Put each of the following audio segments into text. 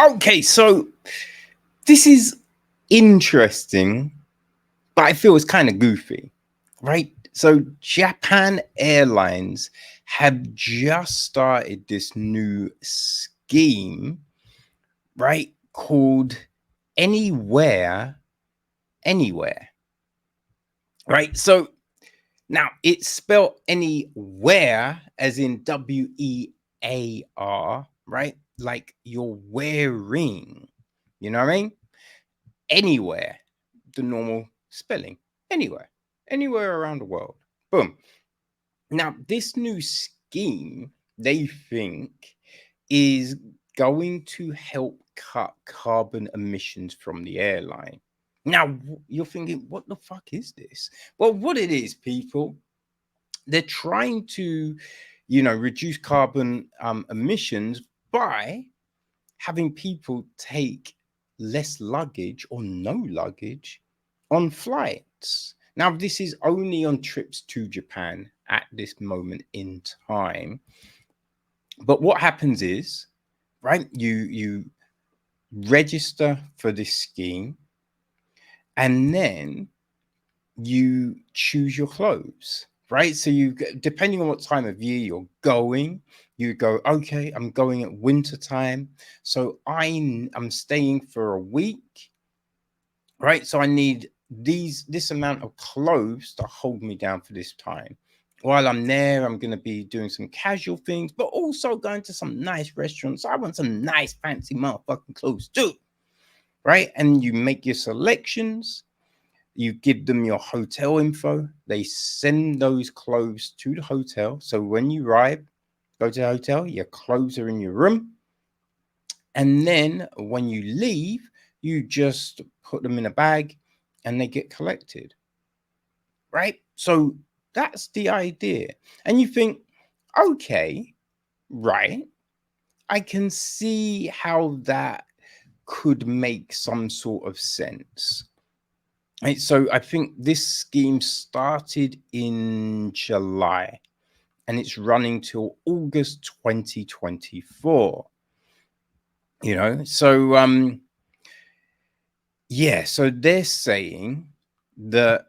Okay, so this is interesting, but I feel it's kind of goofy, right? So Japan Airlines have just started this new scheme, right? Called Anywhere, right? So now it's spelled anywhere as in WEAR, right? Like you're wearing, you know what I mean? Anywhere, the normal spelling, anywhere around the world. Boom. Now, this new scheme, they think, is going to help cut carbon emissions from the airline. Now, you're thinking, what the fuck is this? Well, what it is, people, they're trying to, reduce carbon emissions by having people take less luggage or no luggage on flights. Now, this is only on trips to Japan at this moment in time. But what happens is, right, you register for this scheme and then you choose your clothes, right? So depending on what time of year you're going, you go, okay, I'm going at winter time, so I'm staying for a week, right? So I need this amount of clothes to hold me down for this time. While I'm there, I'm going to be doing some casual things, but also going to some nice restaurants. I want some nice fancy motherfucking clothes too, right? And you make your selections. You give them your hotel info. They send those clothes to the hotel. So when you arrive, go to the hotel, your clothes are in your room. And then when you leave, you just put them in a bag and they get collected. Right? So that's the idea. And you think, okay, right, I can see how that could make some sort of sense. Right, so I think this scheme started in July and it's running till August 2024. So yeah, so they're saying that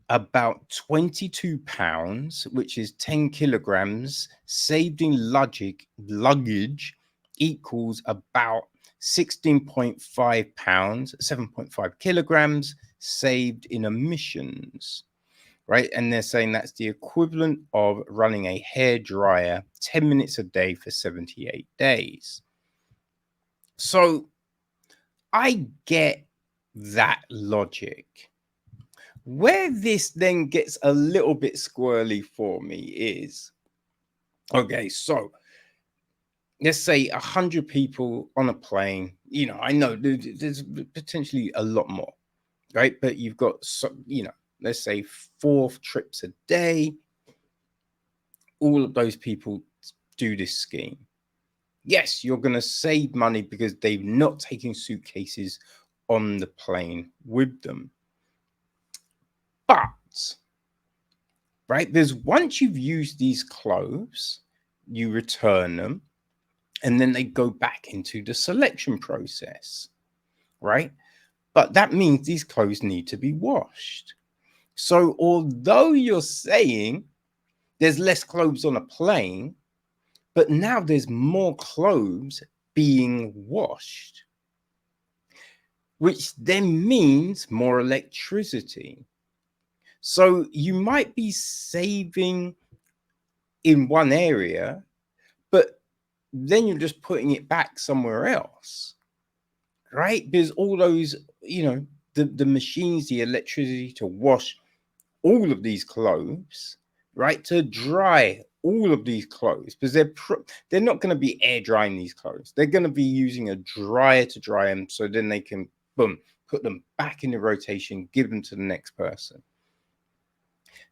about 22 pounds, which is 10 kilograms saved in luggage equals about 16.5 pounds, 7.5 kilograms saved in emissions, right? And they're saying that's the equivalent of running a hair dryer 10 minutes a day for 78 days. So I get that logic. Where this then gets a little bit squirrely for me is, okay, so let's say 100 people on a plane. I know there's potentially a lot more, right? But you've got, let's say 4 trips a day. All of those people do this scheme. Yes, you're going to save money because they've not taken suitcases on the plane with them. But, right, there's once you've used these clothes, you return them, and then they go back into the selection process, right? But that means these clothes need to be washed. So, although you're saying there's less clothes on a plane, but now there's more clothes being washed, which then means more electricity. So you might be saving in one area, but then you're just putting it back somewhere else, right? Because all those, the machines, the electricity to wash all of these clothes, right? To dry all of these clothes, because they're not going to be air drying these clothes. They're going to be using a dryer to dry them, so then they can put them back in the rotation, give them to the next person.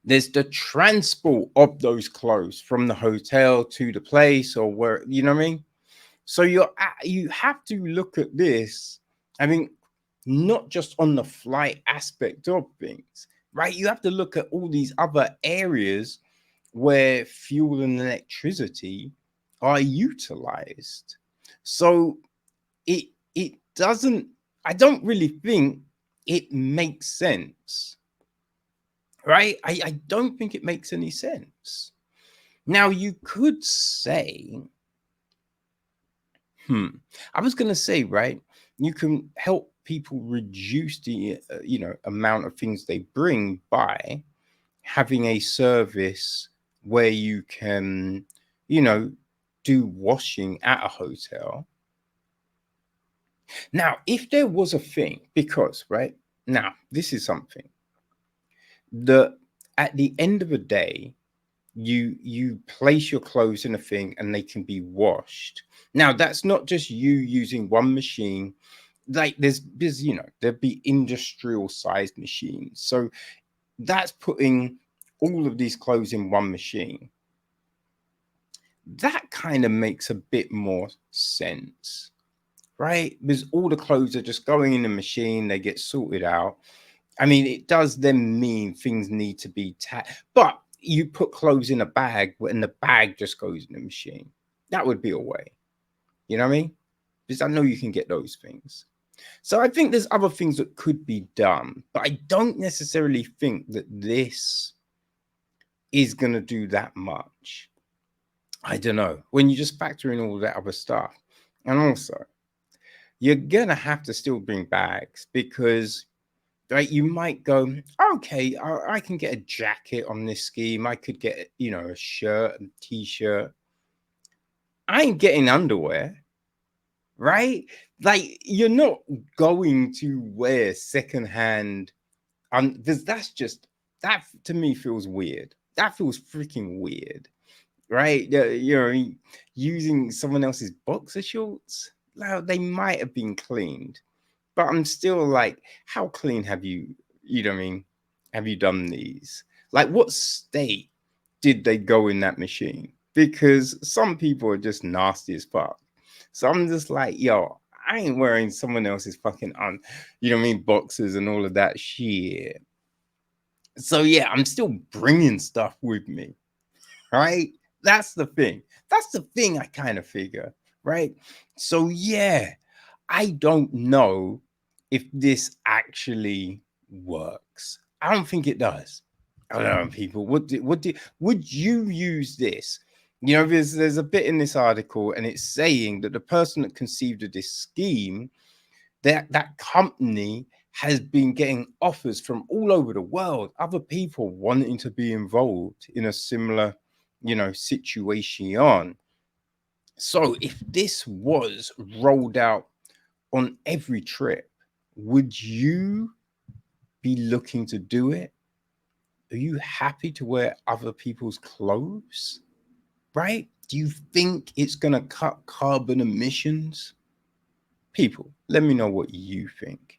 There's the transport of those clothes from the hotel to the place or where, you know what I mean? So you have to look at this, I mean, not just on the flight aspect of things, right? You have to look at all these other areas where fuel and electricity are utilized. So it doesn't, I don't really think it makes sense, right? I don't think it makes any sense. Now you could say, I was going to say, right, you can help people reduce the amount of things they bring by having a service where you can, do washing at a hotel. Now, if there was a thing, because right now, this is something that at the end of the day, you place your clothes in a thing and they can be washed. Now, that's not just you using one machine. Like there's there'd be industrial sized machines. So that's putting all of these clothes in one machine. That kind of makes a bit more sense, right? Because all the clothes are just going in the machine, they get sorted out. I mean, it does then mean things need to be but you put clothes in a bag and the bag just goes in the machine. That would be a way. You know what I mean? Because I know you can get those things. So I think there's other things that could be done, but I don't necessarily think that this is going to do that much. I don't know. When you just factor in all that other stuff. And also, you're going to have to still bring bags because, right, you might go, okay, I can get a jacket on this scheme. I could get, a shirt and t-shirt. I ain't getting underwear, right? Like, you're not going to wear secondhand. Because that to me feels weird. That feels freaking weird, right? Using someone else's boxer shorts. Now, they might have been cleaned, but I'm still like, how clean have you, what I mean? Have you done these? Like, what state did they go in that machine? Because some people are just nasty as fuck. So I'm just like, yo, I ain't wearing someone else's fucking boxes and all of that shit. So yeah, I'm still bringing stuff with me, right? That's the thing. That's the thing I kind of figure, right? So yeah, I don't know if this actually works. I don't think it does. I don't know, people. Would you use this? There's a bit in this article, and it's saying that the person that conceived of this scheme, that company has been getting offers from all over the world, other people wanting to be involved in a similar, situation. So if this was rolled out on every trip, would you be looking to do it? Are you happy to wear other people's clothes? Right? Do you think it's going to cut carbon emissions? People, let me know what you think.